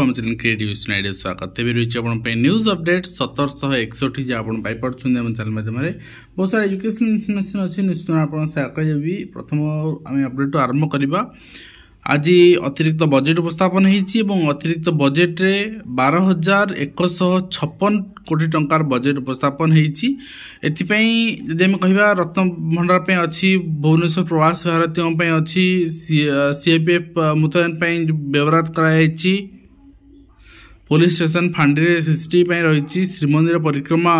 आम channel creative news स्वागत तेज रही है न्यूज अपडेट 1761 जहाँ आप पाइपुम चैनल माध्यम बहुत सारा एजुकेशन इनफर्मेशन अच्छी निश्चित आप सेयार कर प्रथम आम अपडेट आरंभ करवा आज अतिरिक्त बजेट उपस्थापन होती अतिरिक्त बजेट रे 12,156 कोटी टंकार बजेट उपस्थापन होती जदि आम कह रत्न भंडार अच्छी भुवनेश्वर प्रवासी भारतीयों अच्छी सीआईपीएफ मुतयन व्यवहार कराई पुलिस स्टेशन फांडी सीसीटीवी रही श्रीमंदिर परिक्रमा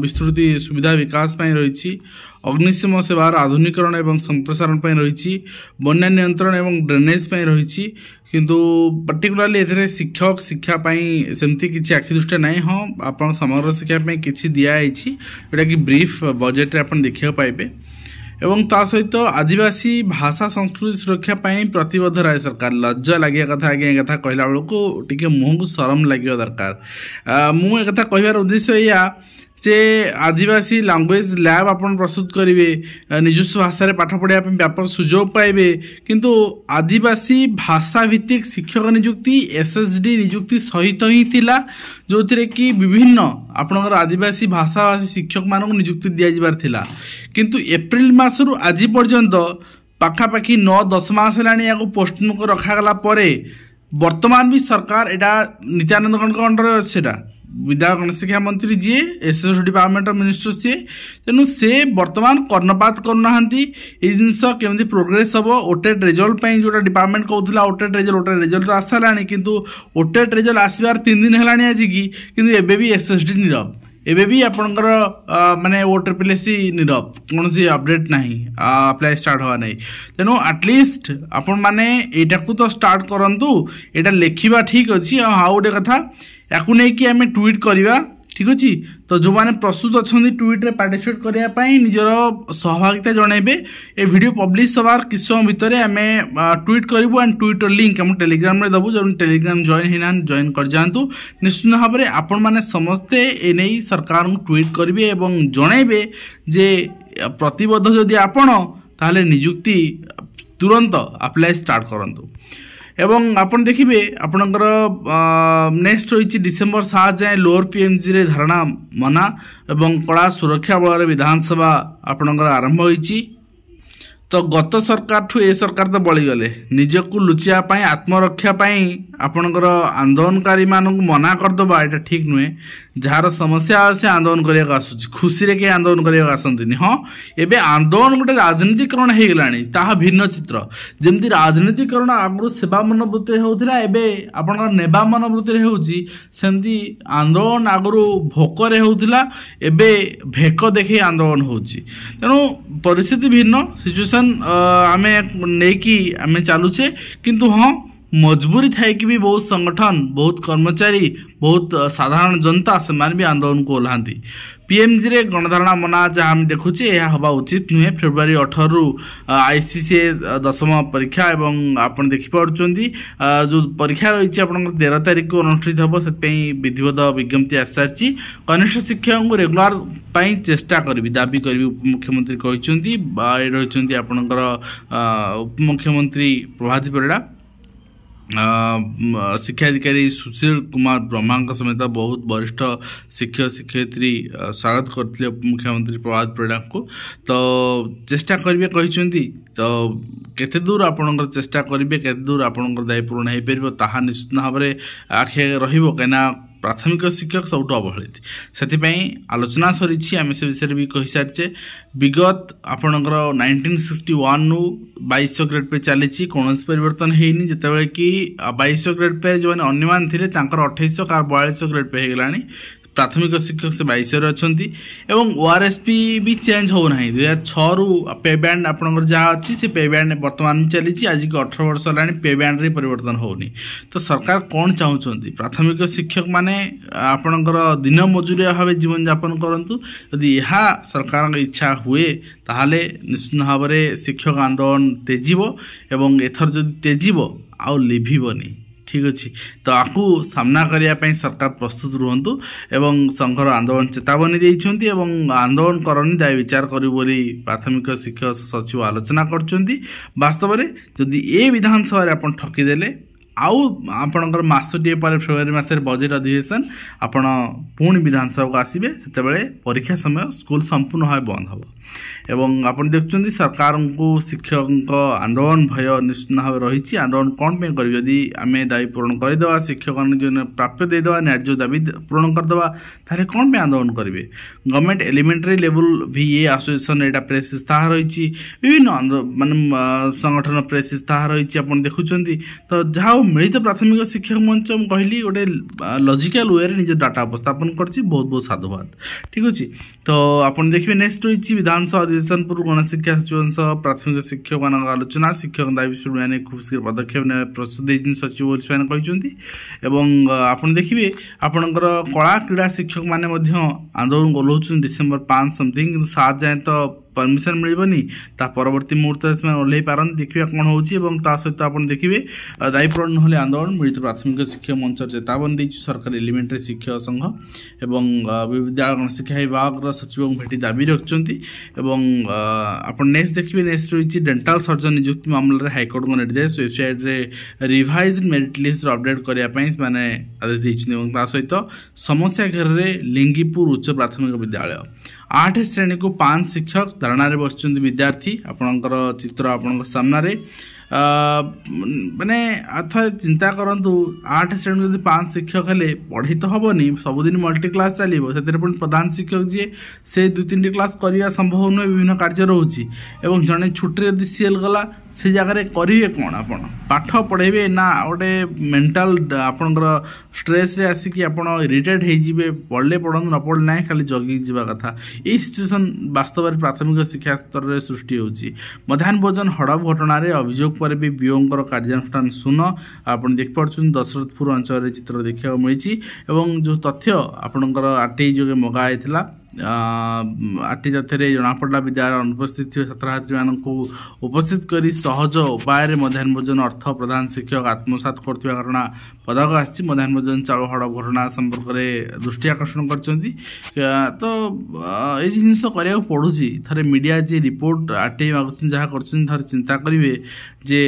विस्तृति सुविधा विकास रही अग्निशम सेवार आधुनिकरण एवं संप्रसारण रही बन्या नियंत्रण एवं ड्रेनेज रही किंतु पर्टिकुलरली एथे शिक्षक शिक्षापी सेमती किसी आखिदृष्टिया ना हाँ आप समग्र शिक्षापी किसी दिखाई जोटा कि ब्रीफ बजेट आप देखा पाइबे एवं ता सहित आदिवासी भाषा संस्कृति सुरक्षा प्रतिबद्ध रहे सरकार लज्जा लगे कथा आगे कथा कहला बेलू टी मुँह को शरम लगे दरकार मु एक कहबार उद्देश्य या जे आदिवासी लैंग्वेज लैब आपन प्रस्तुत करेंगे निजस्व भाषा पाठ पढ़ा व्यापक सुजोग पाइबे किंतु आदिवासी भाषा भित्तिक शिक्षक नियुक्ति एसएसडी नियुक्ति सहित ही थिला जो थे कि विभिन्न आपणकर आदिवासी भाषा भाषी शिक्षक मानक नियुक्ति दिजाबार थिला किंतु एप्रिल मासरू आज पर्यंत पाखापाखि 9-10 मास है पोस्टिंग को रखागला वर्तमान भी सरकार एटा नित्यानंद गणक अंडर अच्छे विद्यालय गणेश शिक्षा मंत्री जी एसएसडी डिपार्टमेंट मिनिस्टर सी तेणु से वर्तमान कर्णपात करना जिनस केमती प्रोग्रेस हम ओटेट रिजल्ट जोटा डिपार्टमेंट कहूला ओटेट रिजल्ट आसाला किंतु ओटेट रिजल्ट आसबार 3 दिन है आज की किंतु एबे भी एसएसडी नीरव एबे भी आपणकर माने वोटर पिलेसी नीरव कौन सी अपडेट ना अप्लाई स्टार्ट हवा नहीं तेणु एटलिस्ट आपण मैंने यहाँ को तो स्टार्ट करूँ यहाँ लिखा ठीक अच्छी हाँ गोटे कथा या नहीं आम ट्वीट करवा ठीक अच्छे तो जो मैंने प्रस्तुत अच्छा ट्वीट रे पार्टिसिपेट करने निजर सहभागिता जनइबे ए वीडियो पब्लिश हबार किस समय भितर आम ट्वीट करूँ एंड ट्वीटर लिंक आम टेलीग्राम रे दबू जो टेलीग्राम जॉइन होना जॉइन कर जातु निश्चित भाव में आपण मैंने समस्ते एने सरकार को ट्वीट करेंगे और जनइबे जे प्रतिबद्ध जदि आपण ताहले नियुक्ति तुरंत अप्लाई स्टार्ट करंतु एवं आपन देखिए आपणकर नेक्स्ट रही डिसेम्बर 7 जाए लोअर पीएमजी रे धारणा मना एवं कड़ा सुरक्षा बल विधानसभा आपणकर आरंभ होईची तो गत सरकार ठू ए सरकार तो बड़ी गले निजक लुचियापाई आत्मरक्षा आपणकर आंदोलनकारी मानक मना करदबा एटा ठीक नुहे जार समस्या से आंदोलन करने आसूँ खुशी रे के आंदोलन करने आसती हाँ एबे आंदोलन गोटे राजनीतिकरण हो गलानी ताहा भिन्न चित्र जमती राजनीतिकरण आगु सेवा मनोवृत्ति होता एबे आपणकर नेबा मनोवृत्ति होती सेमती आंदोलन आगु भोकरे होता एबे भेक देखी आंदोलन होची तेणु परिस्थिति भिन्न सिचुएशन आमे नेकी आमे चलुचे किंतु हाँ मजबूरी थाई कि भी बहुत संगठन बहुत कर्मचारी बहुत साधारण जनता से भी आंदोलन को ओह्लांती पीएमजी रे गणधारणा मना जहाँ आम देखुचे यह हवा उचित नुहे फेब्रुआरी 18 रु आईसीसी 10th परीक्षा एवं आपन देखिपुंट जो परीक्षा रही आप 13 तारीख को अनुष्ठित हम से विधिवत विज्ञप्ति आसी सारी कनिष्ठ शिक्षक को रेगुलर चेष्टा करी दाबी करी उपमुख्यमंत्री कहते रही आपणकर उपमुख्यमंत्री प्रभाती परिड़ा शिक्षाधिकारी सुशील कुमार ब्रह्मा समेत बहुत वरिष्ठ शिक्षक शिक्षयित्री स्वागत करते मुख्यमंत्री प्रभात परिड़ा को तो चेष्टा करेंगे कहते तो केते दूर आपणकर चेष्टा करेंगे केते दूर आपणकर दायी पूरण हो पार ताहा निश्चित भाव में आखे रहा प्राथमिक शिक्षक सबुठ अवहेलित से आलोचना सरी आम से विषय भी कही सारी विगत आपणकर 1961 रु 2200 ग्रेड पे चली कौन परिवर्तन होनी जिते कि 2200 ग्रेड पे जो अन्यमान थे 2800 का 4200 ग्रेड पे हो गलानी प्राथमिक शिक्षक से 22 अच्छा एवं ओआरएसपी भी चेंज होना 2006 रु पे बैंड आपंकर जहाँ अच्छी से पे बैंड बर्तमान चली आज की 18 वर्ष है पे बैंड रे परिवर्तन होनी तो सरकार कौन चाहते प्राथमिक शिक्षक माने आपणकर दिन मजुरिया भाव जीवन यापन करूँ यदि यह सरकार इच्छा हुए ताहले निश्चित भाव में शिक्षक आंदोलन तेजिब एवं एथर जदि तेजिब आउ लिभिबनी ठीक अच्छे तो आपको सामना करने सरकार प्रस्तुत रुहतु एवं संघर आंदोलन चेतावनी देइछन्ति एवं आंदोलन करनी दाय विचार करू बोली प्राथमिक शिक्षक सचिव आलोचना करछन्ति वास्तव में जदि ए विधानसभा आपण ठकीदेले आउ आपणकर मासटीए पर फेब्रुआरी मासरे बजेट अधिवेशन आपण पुणी विधानसभा को आसबे से परीक्षा समय स्कूल संपूर्ण भाव बंद हम एवं आपण देखुं सरकार को शिक्षक आंदोलन भय निश्चित भाव रही आंदोलन कौन पे कर जदि आम दायी पूरण करदे शिक्षक प्राप्य देदेवा न्याय्य दाबी पूरण करदे ताले कौन पे आंदोलन करेंगे government elementary level VA association यहाँ प्रेस इस्ताहार रही विभिन्न मान संगठन प्रेस इस्ताहार रही आप देखुं तो जहाँ मिलित प्राथमिक शिक्षक मंच कहली गोटे लॉजिकल वे निज डाटा उपस्थापन कर बहुत बहुत साधुवाद ठीक अच्छे तो आप देखिए नेक्स्ट रही विधानसभा अधिवेशन पूर्व गणशिक्षा सचिव प्राथमिक शिक्षक मान आलोचना शिक्षक दाबी शुणी खूब शीघ्र पदक्षेप प्रस्तुत सचिव आप देखिए आपणकर कला क्रीड़ा शिक्षक मैंने आंदोलन ओह्लाउन डिसेम्बर 5 समथिंग कि 7 जाए तो परमिशन मिलबनी ता परवर्ती मुहूर्त में ओह्लई पारन देखिए कौन होता सहित आप देखिए दायी पूरण ना आंदोलन मिलित प्राथमिक शिक्षक मंच चेतावनी देती सरकारी एलिमेंटरी शिक्षक संघ एवं विद्यालय गणशिक्षा विभाग सचिव भेटी दाबी रखिंट आप नेक्स्ट देखिए नेक्स्ट रही डेंटाल सर्जन नियुक्ति मामलें हाइकोर्ट को निर्देश वेबसाइट रे रिवाइज मेरिट लिस्ट अपडेट करने आदेश देते सहित समस्या घेर में लिंगीपुर उच्च प्राथमिक विद्यालय 8 श्रेणी को 5 शिक्षक धारणा बस विद्यार्थी आपणकर चित्र आपण सामने माने अथवा चिंता करंतु 8 श्रेणी जब 5 शिक्षक हेले पढ़ी तो हेनी सबुदिन मल्टी क्लास चलो से प्रधान शिक्षक जी से 2-3 क्लास करने संभव नुहे विभिन्न कार्य रोचे एवं जड़े छुट्टी जब सीएल गला से जगह करेंगे कौन आप पाठ पढ़ेबे ना गोटे मेंटल आपणकर स्ट्रेस रे आसिक आप इरिटेट होइजिबे पढ़ले पढ़ू न पढ़ले ना खाली जगी जावा कथा ये सिचुएसन वास्तव में प्राथमिक शिक्षा स्तर में सृष्टि होची मध्याह्न भोजन हड़प घटन अभियोग पर भी बीओंकर कार्यानुष्ठान शून आप देखिपुर दशरथपुर अंचल चित्र देखा मिली एवं जो तथ्य आपणकर RTI जो मगाई आरटी तथ्य जनापड़ा विद्यालय अनुपस्थित छात्र छात्री मान उपस्थित कर सहज उपाय मध्याह्न भोजन अर्थ प्रधान शिक्षक आत्मसात कर घटना पदक आसी मध्याह्न भोजन चाउल हड़प घटना संपर्क में दृष्टि आकर्षण कर तो ये जिन करा पड़ुची थे मीडिया जी रिपोर्ट RTI मागुन जहाँ कर चिंता करेंगे जे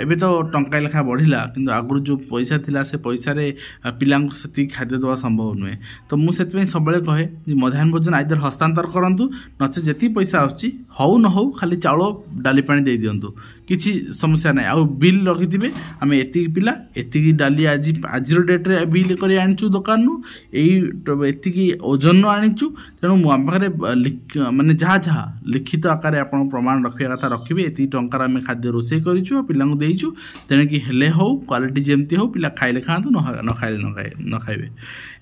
एबे तो टंका लेखा बढ़िला किंतु आगुरी जो पैसा थिला से पैसा रे पिला से खाद्य देवा संभव नुहे तो मुझे सब कहे मध्याह्न भोजन आइदर हस्तांतर करूँ नचे जी पैसा आसूँ हौ न हो खाली चाउल डाली पानी दे दिंतु किसी समस्या ना आ बिल रखिथे आम एति पिला एति डाली आज डेट रे बिल कर आनीचु दुकान एति ओजन आनीचु तेणु आम पाखे माने जहाँ जहाँ लिखित आकार आप प्रमाण रखा कथा रखिए एति टंकार आम खाद्य रोषे करूँ पिला देचु तेणुकि हेले हो क्वालिटी जमती हो पिला खाइले खातु न खाइले न खाइबे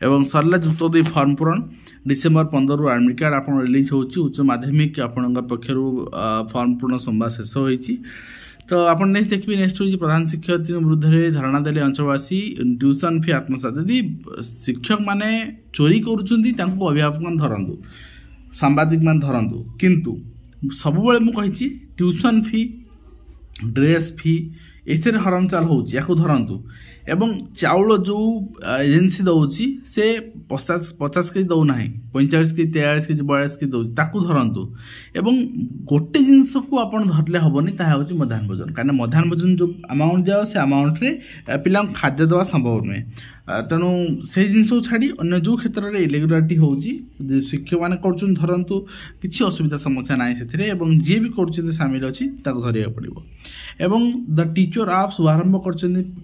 एवं सरला जुक्त 2 फर्म पूरण डिसेम्बर 15 रु एडमिट कार्ड आप रिलीज होची उच्च माध्यमिक आपण पक्षर फर्म पूर्ण सोमवार शेष होती तो आप नेक्स्ट देखिए नेक्स्ट हूँ प्रधान शिक्षक विरुद्ध में धारणा देले अंचलवासी ट्यूशन फी आत्मसात यदि शिक्षक माने चोरी करुँच अभिभावक मान धरतु सांबादिक मान धरतु किंतु सबुबले मुझे ट्यूशन फी ड्रेस फी एथे हरम चाल हो धरतु एवं चाउल जो एजेंसी दौची से 50 केजी दौना 45 केजी 43 केजी 42 केजी दौर ताकू धरतु एवं गोटे जिनस को आप धरले हेनी ताहा हूँ मध्याह्न भोजन कहीं मध्याह्न भोजन जो अमाउंट दिया से अमाउंट रे पिला खाद्य देवा संभव नुहे तेणु से जिन छाड़ी अन्य जो क्षेत्र में इरेगुलारिटी होची शिक्षक मैंने करतु किसी असुविधा समस्या ना से जी भी कर सामिल अच्छी धरिया पड़ो एवं द टीचर आप शुभारंभ कर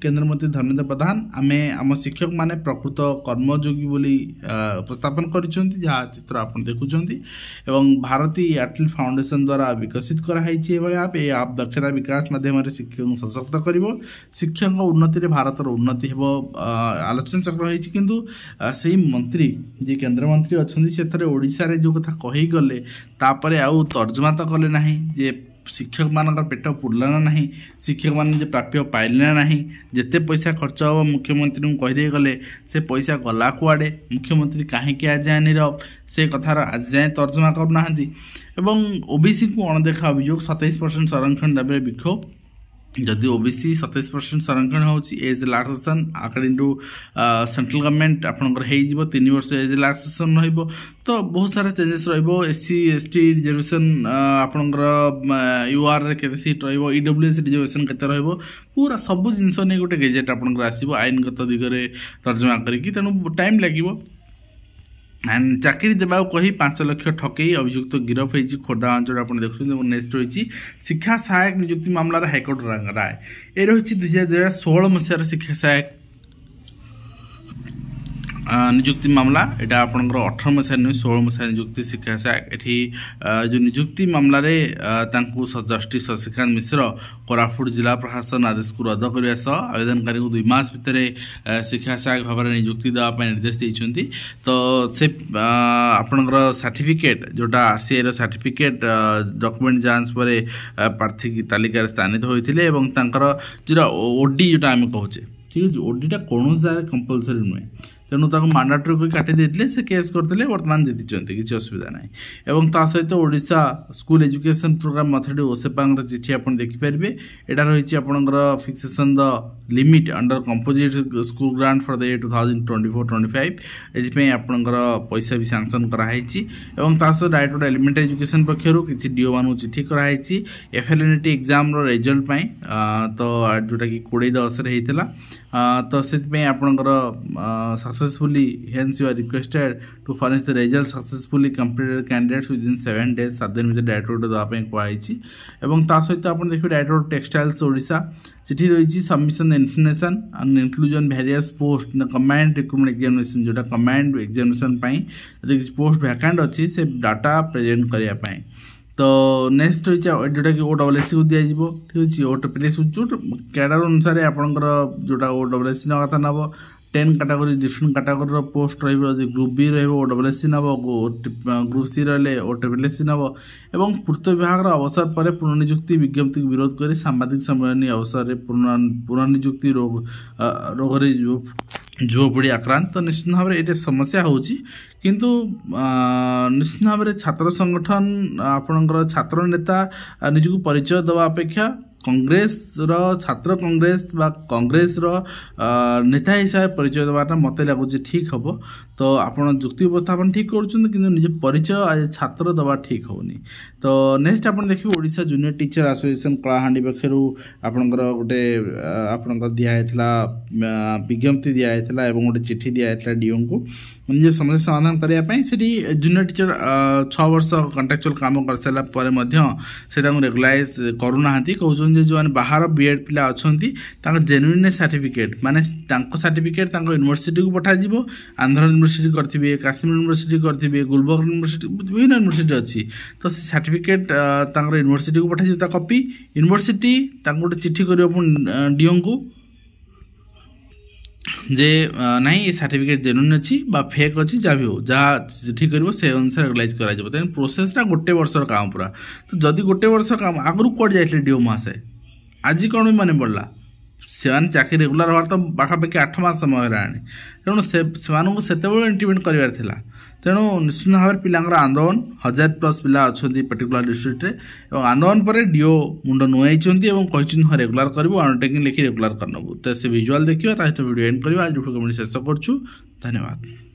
केंद्र मंत्री धर्मेंद्र प्रधान आम आम शिक्षक माने प्रकृत कर्मयोगी बोली उपस्थापन कर जहाँ चित्र आप देखुंट एवं भारती एयरटेल फाउंडेशन द्वारा विकसित कराई आप ये आप दक्षता विकास माध्यम शिक्षक सशक्त कर शिक्षक उन्नति भारतर उन्नति हो आलोचना चक्र होती किंतु से मंत्री जी केंद्र मंत्री अच्छा से ओडिशा रे जो कथा कही गले तापर आउ तर्जमा तो कले ना जे शिक्षक मान पेट पुरला ना शिक्षक मान प्राप्य पाइले ना जिते पैसा खर्च हम मुख्यमंत्री को कहीदे गले से पैसा गला कुआड़े मुख्यमंत्री कहीं आज जाए नीरव से कथार आज जाए तर्जमा करना एवं ओबीसी को अणदेखा अभियोग 27% संरक्षण दाबी विक्षोभ जदि ओबीसी 27% संरक्षण होची age relaxation according to central government आपनकर हेई जीवो 3 वर्ष एज रिलैक्सेशन रहइबो तो बहुत सारा चेंजेस रहइबो एससी एसटी रिजर्वेशन आपनकर यूआर रे केते सीट रहइबो ईडब्ल्यूएस रिजर्वेशन केते रहइबो पूरा सब जिंस नै गोटे गेजेट आपनकर आसीबो आईनगत दिगरे तर्जमा करिकि तनु टाइम लागिबो एंड चाकरी देवा कही 5 लाख ठकई अभियुक्त गिरफ होती खोर्धा अंचल आप देखुं नेक्स्ट रही शिक्षा सहायक नियुक्ति मामलार हाइकोर्ट राय ये रही 2016 मसीहार शिक्षा सहायक नियुक्ति मामला यहाँ आपंकर 18 मसीह नुहे 16 मसीह नियुक्ति शिक्षा सहायक ये जो नियुक्ति मामलें जस्टिस शशिकांत मिश्र कोरापुट जिला प्रशासन आदेश को रद्द करने सह आवेदनकारी को 2 मास भितर शिक्षा सहायक भाव में नियुक्ति देवाई निर्देश देते तो से आपंकर सर्टिफिकेट जोटा आरसीआई सर्टिफिकेट डॉक्यूमेंट जांच पर प्रार्थी तालिकार स्थानित होते जो ओडी जोटा आम कहे ठीक है ओडीटा कौन कंपलसरी नुहे तेणु मांडाटरी को काटी देते से केस करते बर्तमान जीति किसी असुविधा ना एवं ता सहित Odisha school education programme authority ओसेपांग चिठी आप देखिपारे यहाँ रही आपंकर fixation the limit under composite school grant for the year 2024-25 ये आपंकर पैसा भी सैंक्शन कराई सहित डायरेक्टर एलिमेंटरी एजुकेशन पक्षर किसी डीओ मान चिठी कराई एफएलएनटी एग्जाम रिजल्ट तो जोटा कि 2010 तो से आपंकर successfully hence you are requested to furnish the result successfully completed candidates within 7 days 7 दिन भीतर डायरेक्टर देवाई कहुई एवं ता सहित आप देखिए डायरेक्टर टेक्सटाइल्स ओडिशा चिठी रही submission information and inclusion various post in command recruitment examination जोटा कमांड एग्जामिनेशन यदि किसी पोस्ट वैकेंट अच्छी से डाटा प्रेजेंट करने तो नेक्स्ट रही जोटा कि ओडब्ल्यूएससी को दिज्व ठीक अच्छे ओटीपीएस जो कैडर अनुसार आपंकर जोटा ओडब्ल्यूएससी ना कथा नब 10 कैटेगरी डिफरेंट कैटेगरी पोस्ट रही ग्रुप बी ओडब्ल्यूएससी नब ग्रुप सी रे ओटीपीएस नब एवं पूर्त विभाग अवसर पर पुनर्नियुक्ति विज्ञप्ति विरोध कर सांबादिक सम्मेलन अवसर पुनर्नियुक्ति रोग युवपीढ़ी आक्रांत तो निश्चित भाव में ये समस्या होची किंतु निश्चित भाव में छात्र संगठन आपणकर छात्र नेता निजक परिचय देवा अपेक्षा कांग्रेस छात्र कांग्रेस बा कांग्रेस नेता हिसाब से परिचय देवाटा मत लगुच ठीक हम तो आपड़ जुक्ति उपस्थापन ठीक कर निज परिचय आज छात्र दवा ठीक होनी तो नेक्स्ट आप देखिए Odisha junior teacher association Kalahandi पक्षर आपंकर गोटे आपंकर दिखाई विज्ञप्ति दिखाई गोटे चिठी दिखाई डीओ को निज समस्या समाधान करने से जूनियर टीचर 6 वर्ष कंट्राक्चुअल काम कर सारा से रेगुलाइज करूना कहते जो बाहर बीएड पिला अच्छा जेन्युइननेस सर्टिफिकेट माने सर्टिफिकेट यूनिवर्सिटी को पठाଯିव आंध्र यूनिवर्सिटी करेंगे काश्मीर यूनिवर्सिटी करेंगे गुलबर्ग यूनिवर्सिटी विभिन्न यूनिवर्सिटी अच्छी तो से सर्टिफिकेट यूनिवर्सिटी को पठाଯିव कॉपी यूनिवर्सिटी गोटे चिठी कर डीओ को जे ना ये सर्टिफिकेट जेन्युइन अच्छी फेक अच्छी जहाँ भी हो जहाँ चिठी कर से अनुसार रेगुलाइज कर प्रोसेसटा गोटे वर्षर काम पूरा तो जदि गोटे वर्षर काम आगु कौट जाए डीओ महाशय आज कौन भी मन पड़ा से चाकरी रेगुलर हमार तो पाखापाखि 8 मास समय तेणु से इंटीमेट करार तेणु निश्चित भाव में पिलांकर आंदोलन 1000+ पिला अच्छा पर्टिकुलर डिस्ट्रिक्ट में आंदोलन पर डीओ मुंड नुआई कहते रेगुलर करूँ अंडरटेकिंग लिखी रेगुलर करनबू तो से विजुआल देखिए वीडियो एंड करवा आज वीडियो शेष करुँ धन्यवाद।